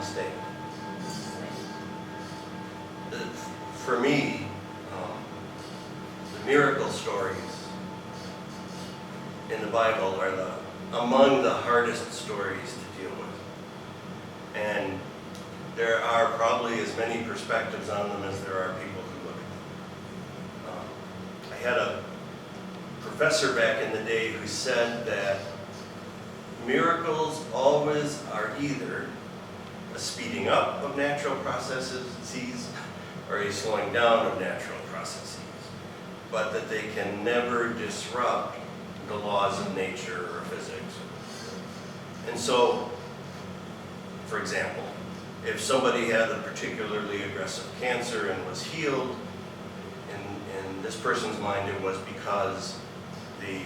mistake. For me, the miracle stories in the Bible are among the hardest stories to deal with. And there are probably as many perspectives on them as there are people who look at them. I had a professor back in the day who said that miracles always are either a speeding up of natural processes or a slowing down of natural processes, but that they can never disrupt the laws of nature or physics. And so, for example, if somebody had a particularly aggressive cancer and was healed, in this person's mind it was because the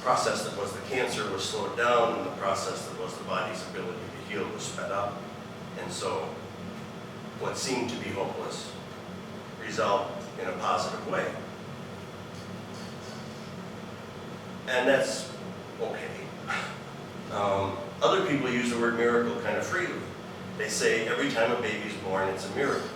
process that was the cancer was slowed down and the process that was the body's ability to heal was sped up. And so what seemed to be hopeless resolved in a positive way. And that's okay. Other people use the word miracle kind of freely. They say every time a baby's born, it's a miracle.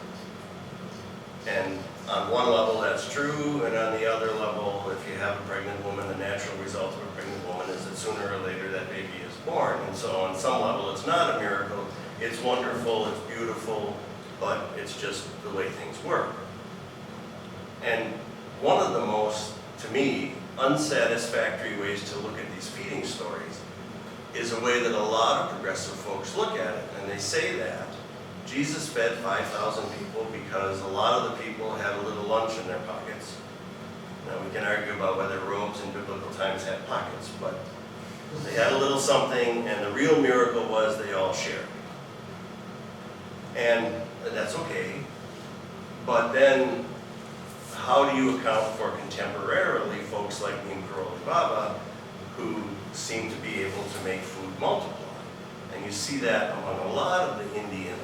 And on one level, that's true, and on the other level, if you have a pregnant woman, the natural result of a pregnant woman is that sooner or later that baby is born. And so on some level, it's not a miracle. It's wonderful, it's beautiful, but it's just the way things work. And one of the most, to me, unsatisfactory ways to look at these feeding stories is a way that a lot of progressive folks look at it. And they say that Jesus fed 5,000 people because a lot of the people had a little lunch in their pockets. Now we can argue about whether robes in biblical times had pockets, but they had a little something, and the real miracle was they all shared. And that's okay, but then how do you account for contemporarily folks like Neem Karoli Baba who seem to be able to make food multiply? And you see that among a lot of the Indian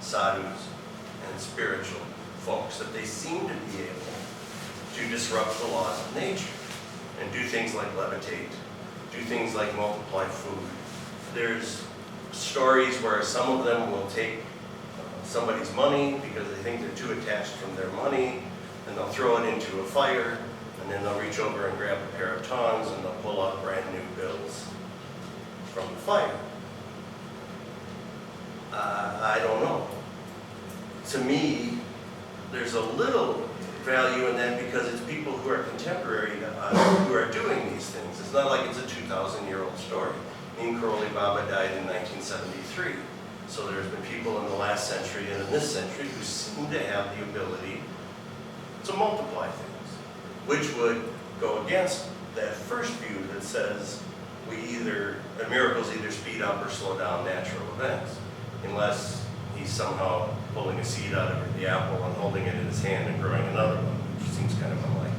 sadhus and spiritual folks, that they seem to be able to disrupt the laws of nature and do things like levitate, do things like multiply food. There's stories where some of them will take somebody's money because they think they're too attached from their money, and they'll throw it into a fire, and then they'll reach over and grab a pair of tongs and they'll pull out brand new bills from the fire. I don't know. To me, there's a little value in that because it's people who are contemporary to us who are doing these things. It's not like it's a 2,000-year-old story. Neem Karoli Baba died in 1973. So there's been people in the last century and in this century who seem to have the ability to multiply things, which would go against that first view that says miracles either speed up or slow down natural events, unless he's somehow pulling a seed out of the apple and holding it in his hand and growing another one, which seems kind of unlikely.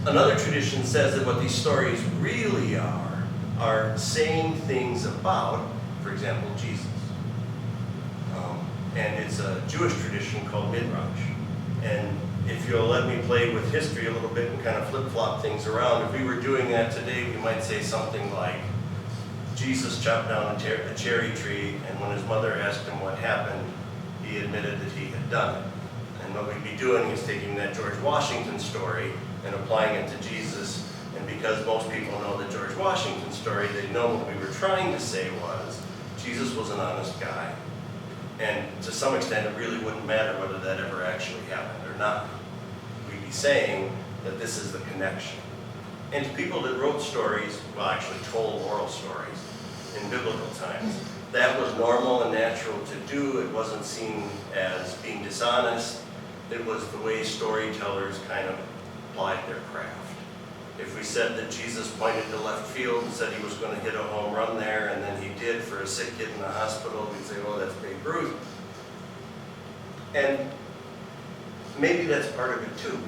Another tradition says that what these stories really are saying things about, for example, Jesus. And it's a Jewish tradition called Midrash. And if you'll let me play with history a little bit and kind of flip-flop things around, if we were doing that today, we might say something like, Jesus chopped down a cherry tree, and when his mother asked him what happened, he admitted that he had done it. And what we'd be doing is taking that George Washington story and applying it to Jesus. And because most people know the George Washington story, they know what we were trying to say was, Jesus was an honest guy. And to some extent, it really wouldn't matter whether that ever actually happened or not. We'd be saying that this is the connection. And to people that wrote stories, well, actually told oral stories in biblical times, that was normal and natural to do. It wasn't seen as being dishonest. It was the way storytellers kind of applied their craft. If we said that Jesus pointed to left field and said he was going to hit a home run there, and then he did for a sick kid in the hospital, we'd say, oh, that's Babe Ruth. And maybe that's part of it too.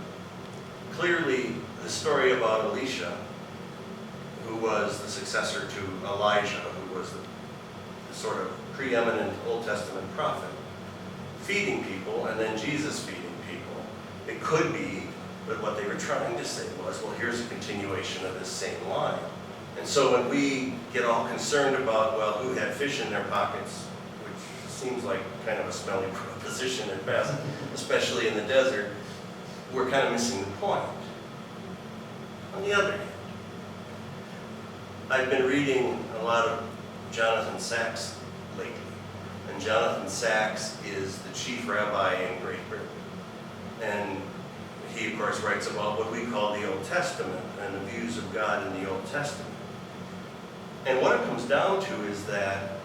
Clearly, the story about Elisha, who was the successor to Elijah, who was the sort of preeminent Old Testament prophet, feeding people, and then Jesus feeding people, it could be that what they were trying to say was, well, here's a continuation of this same line. And so when we get all concerned about, well, who had fish in their pockets, which seems like kind of a smelly proposition at best, especially in the desert, we're kind of missing the point. On the other hand, I've been reading a lot of Jonathan Sacks lately. And Jonathan Sacks is the chief rabbi in Great Britain. And he, of course, writes about what we call the Old Testament and the views of God in the Old Testament. And what it comes down to is that